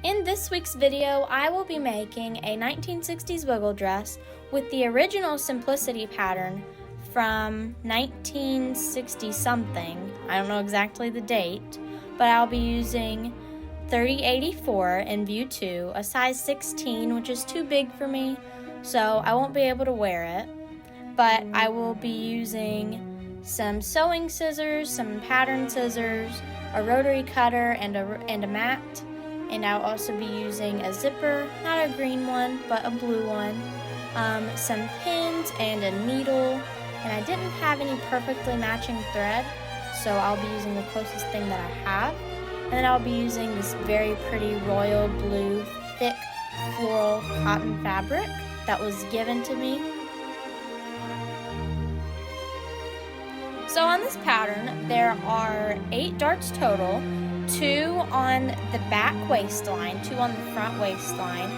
In this week's video, I will be making a 1960s wiggle dress with the original simplicity pattern from 1960 something. I don't know exactly the date, but I'll be using 3084 in view 2, a size 16, which is too big for me, so I won't be able to wear it. But I will be using some sewing scissors, some pattern scissors, a rotary cutter, and a mat. And I'll also be using a zipper, not a green one, but a blue one, some pins, and a needle. And I didn't have any perfectly matching thread, so I'll be using the closest thing that I have. And then I'll be using this very pretty royal blue, thick floral cotton fabric that was given to me. So on this pattern, there are 8 darts total, 2 on the back waistline, 2 on the front waistline,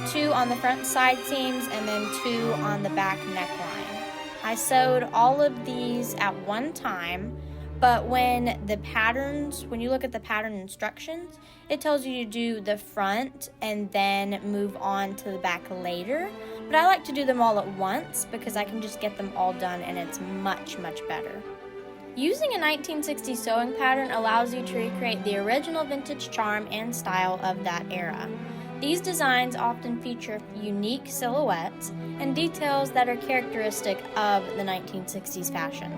2 on the front side seams, and then 2 on the back neckline. I sewed all of these at one time, but when you look at the pattern instructions, it tells you to do the front and then move on to the back later. But I like to do them all at once because I can just get them all done and it's much, much better. Using a 1960s sewing pattern allows you to recreate the original vintage charm and style of that era. These designs often feature unique silhouettes and details that are characteristic of the 1960s fashion.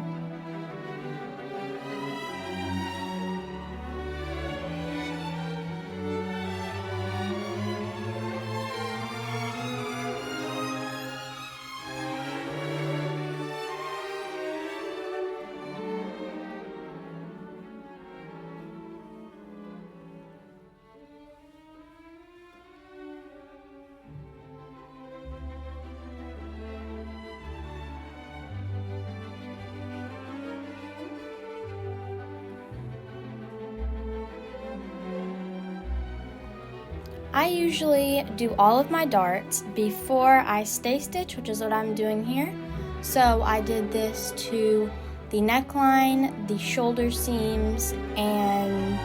I usually do all of my darts before I stay stitch, which is what I'm doing here. So I did this to the neckline, the shoulder seams, and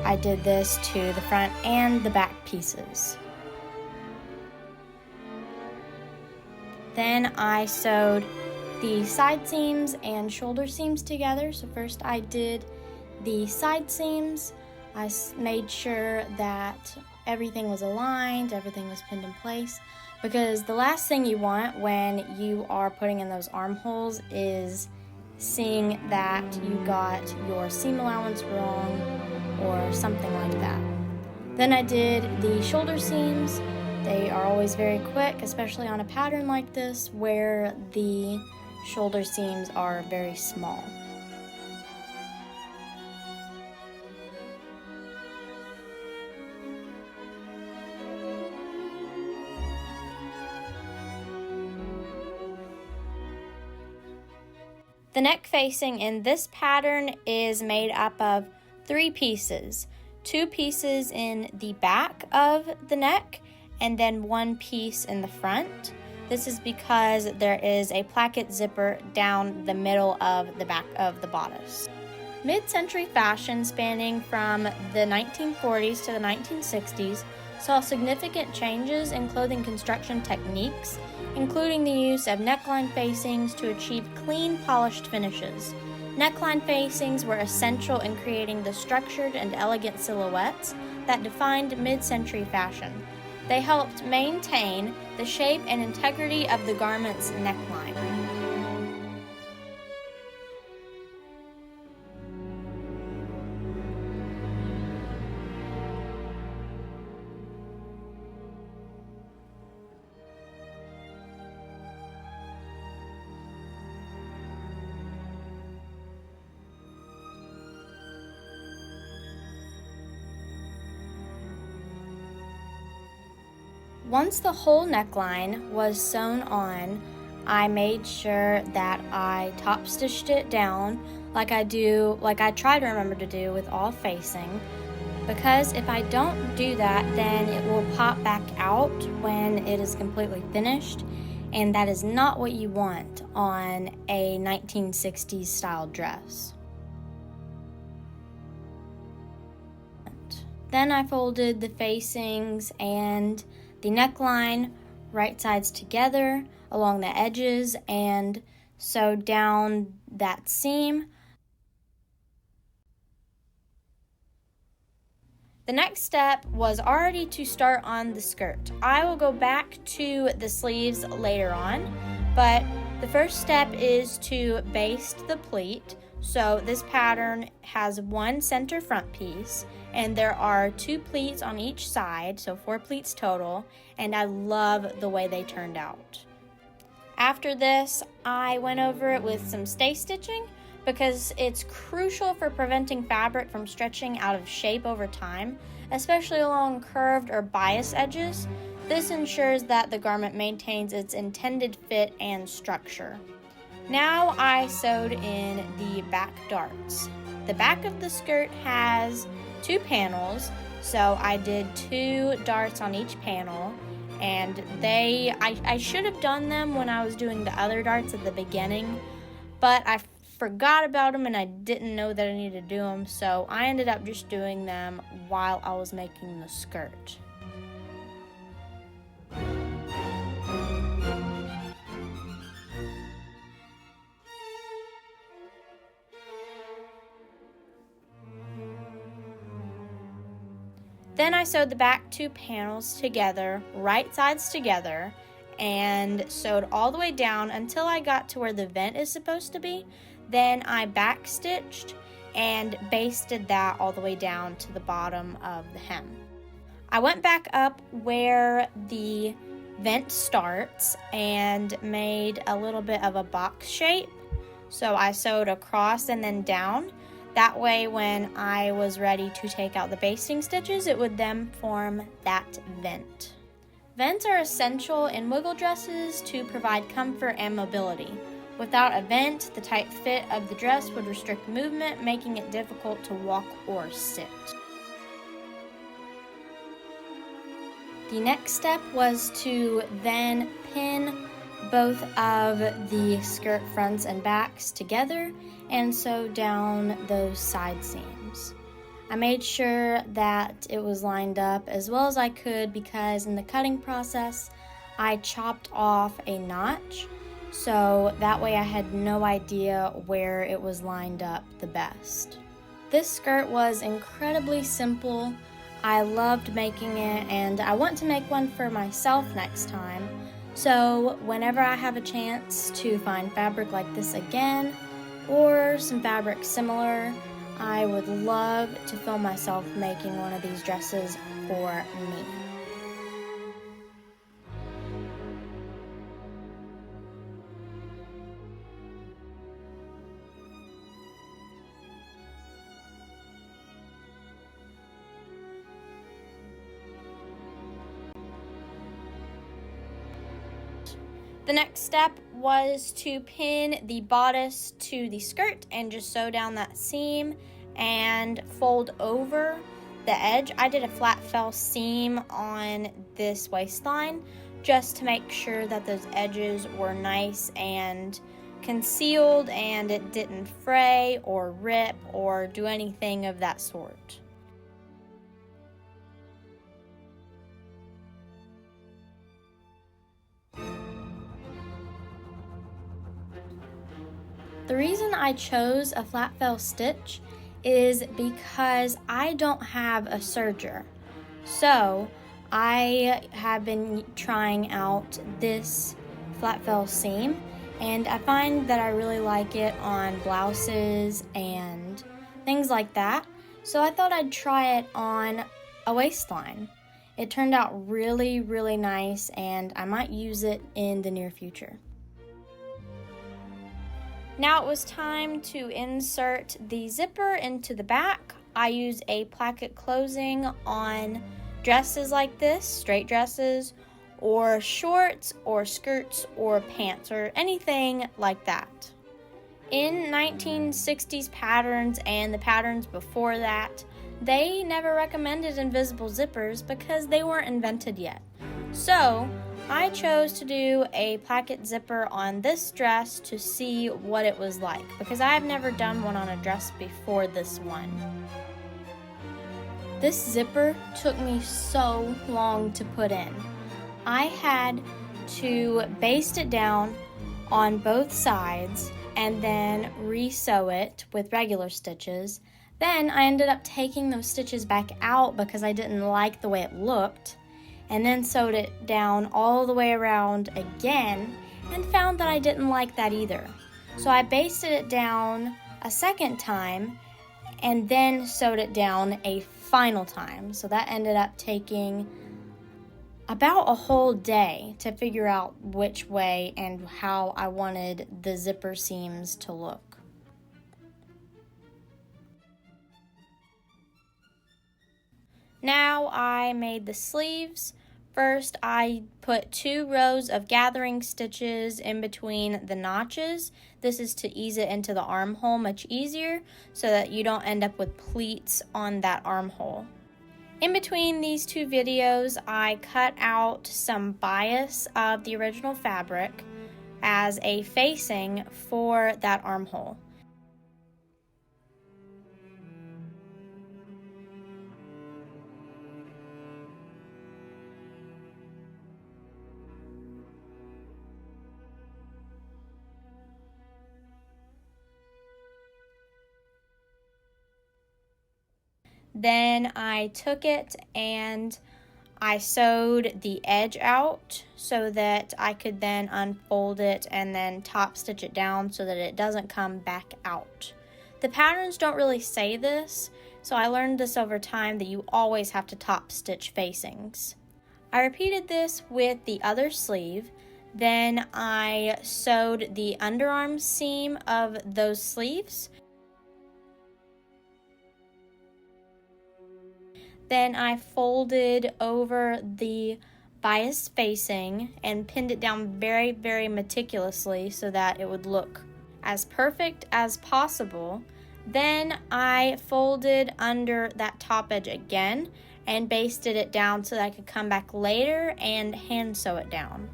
I did this to the front and the back pieces. Then I sewed the side seams and shoulder seams together. So first I did the side seams. I made sure that everything was aligned, everything was pinned in place, because the last thing you want when you are putting in those armholes is seeing that you got your seam allowance wrong or something like that. Then I did the shoulder seams. They are always very quick, especially on a pattern like this where the shoulder seams are very small. The neck facing in this pattern is made up of 3 pieces. 2 pieces in the back of the neck and then 1 piece in the front. This is because there is a placket zipper down the middle of the back of the bodice. Mid-century fashion spanning from the 1940s to the 1960s saw significant changes in clothing construction techniques, including the use of neckline facings to achieve clean, polished finishes. Neckline facings were essential in creating the structured and elegant silhouettes that defined mid-century fashion. They helped maintain the shape and integrity of the garment's neckline. Once the whole neckline was sewn on, I made sure that I top stitched it down like I try to remember to do with all facing, because if I don't do that, then it will pop back out when it is completely finished, and that is not what you want on a 1960s style dress. Then I folded the facings and the neckline right sides together along the edges and sewed down that seam. The next step was already to start on the skirt. I will go back to the sleeves later on, but the first step is to baste the pleat. So this pattern has one center front piece, and there are 2 pleats on each side, so 4 pleats total, and I love the way they turned out. After this, I went over it with some stay stitching because it's crucial for preventing fabric from stretching out of shape over time, especially along curved or bias edges. This ensures that the garment maintains its intended fit and structure. Now I sewed in the back darts. The back of the skirt has 2 panels, so I did 2 darts on each panel, and I should have done them when I was doing the other darts at the beginning, but I forgot about them and I didn't know that I needed to do them, so I ended up just doing them while I was making the skirt. Then I sewed the back 2 panels together, right sides together, and sewed all the way down until I got to where the vent is supposed to be. Then I backstitched and basted that all the way down to the bottom of the hem. I went back up where the vent starts and made a little bit of a box shape. So I sewed across and then down. That way when I was ready to take out the basting stitches, it would then form that vent. Vents are essential in wiggle dresses to provide comfort and mobility. Without a vent, the tight fit of the dress would restrict movement, making it difficult to walk or sit. The next step was to then pin both of the skirt fronts and backs together and sew down those side seams. I made sure that it was lined up as well as I could because in the cutting process, I chopped off a notch, so that way I had no idea where it was lined up the best. This skirt was incredibly simple. I loved making it and I want to make one for myself next time. So whenever I have a chance to find fabric like this again or some fabric similar, I would love to film myself making one of these dresses for me. The next step was to pin the bodice to the skirt and just sew down that seam and fold over the edge. I did a flat fell seam on this waistline just to make sure that those edges were nice and concealed and it didn't fray or rip or do anything of that sort. The reason I chose a flat fell stitch is because I don't have a serger. So I have been trying out this flat fell seam and I find that I really like it on blouses and things like that. So I thought I'd try it on a waistline. It turned out really, really nice and I might use it in the near future. Now it was time to insert the zipper into the back. I use a placket closing on dresses like this, straight dresses, or shorts, or skirts, or pants, or anything like that. In 1960s patterns and the patterns before that, they never recommended invisible zippers because they weren't invented yet. So I chose to do a placket zipper on this dress to see what it was like because I've never done one on a dress before this one. This zipper took me so long to put in. I had to baste it down on both sides and then re-sew it with regular stitches. Then I ended up taking those stitches back out because I didn't like the way it looked, and then sewed it down all the way around again and found that I didn't like that either. So I basted it down a second time and then sewed it down a final time. So that ended up taking about a whole day to figure out which way and how I wanted the zipper seams to look. Now I made the sleeves. First, I put 2 rows of gathering stitches in between the notches. This is to ease it into the armhole much easier so that you don't end up with pleats on that armhole. In between these 2 videos, I cut out some bias of the original fabric as a facing for that armhole. Then I took it and I sewed the edge out so that I could then unfold it and then top stitch it down so that it doesn't come back out. The patterns don't really say this, so I learned this over time that you always have to top stitch facings. I repeated this with the other sleeve. Then I sewed the underarm seam of those sleeves. Then I folded over the bias facing and pinned it down very, very meticulously so that it would look as perfect as possible. Then I folded under that top edge again and basted it down so that I could come back later and hand sew it down.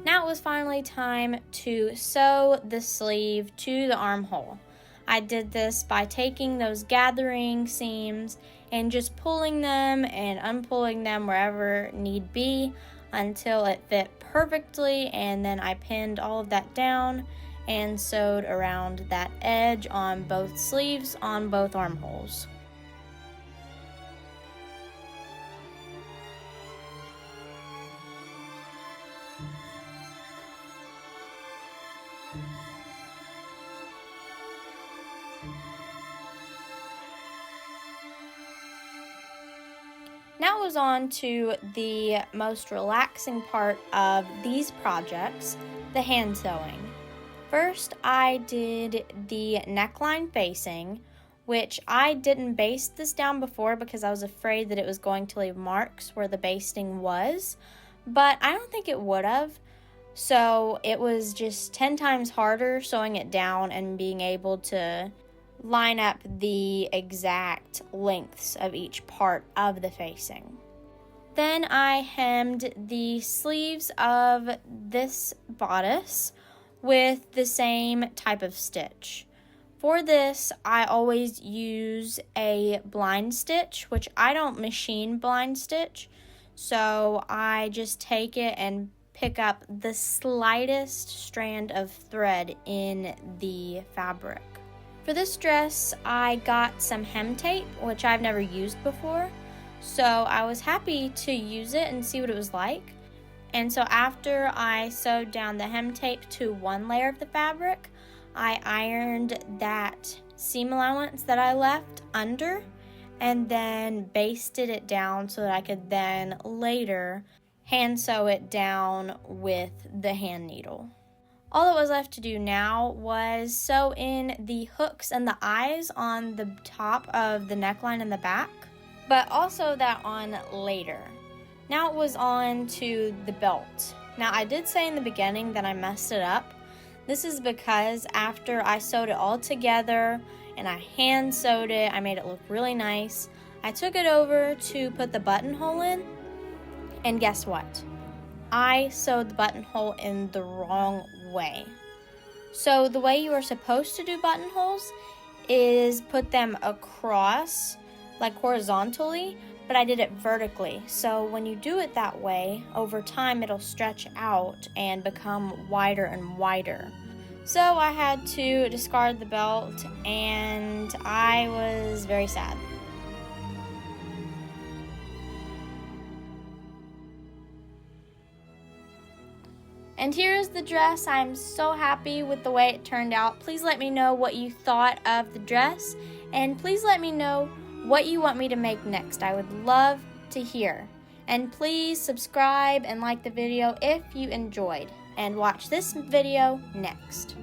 Now it was finally time to sew the sleeve to the armhole. I did this by taking those gathering seams and just pulling them and unpulling them wherever need be until it fit perfectly, and then I pinned all of that down and sewed around that edge on both sleeves on both armholes. Now it was on to the most relaxing part of these projects, the hand sewing. First, I did the neckline facing, which I didn't baste this down before because I was afraid that it was going to leave marks where the basting was, but I don't think it would have. So it was just 10 times harder sewing it down and being able to line up the exact lengths of each part of the facing. Then I hemmed the sleeves of this bodice with the same type of stitch. For this, I always use a blind stitch, which I don't machine blind stitch, so I just take it and pick up the slightest strand of thread in the fabric. For this dress, I got some hem tape, which I've never used before, so I was happy to use it and see what it was like. And so after I sewed down the hem tape to one layer of the fabric, I ironed that seam allowance that I left under and then basted it down so that I could then later hand sew it down with the hand needle. All that was left to do now was sew in the hooks and the eyes on the top of the neckline and the back, but also that on later. Now it was on to the belt. Now I did say in the beginning that I messed it up. This is because after I sewed it all together and I hand sewed it, I made it look really nice. I took it over to put the buttonhole in, and guess what? I sewed the buttonhole in the wrong way. So the way you are supposed to do buttonholes is put them across, like horizontally, but I did it vertically. So when you do it that way, over time it'll stretch out and become wider and wider. So I had to discard the belt, and I was very sad. And here's the dress. I'm so happy with the way it turned out. Please let me know what you thought of the dress, and please let me know what you want me to make next. I would love to hear. And please subscribe and like the video if you enjoyed, and watch this video next.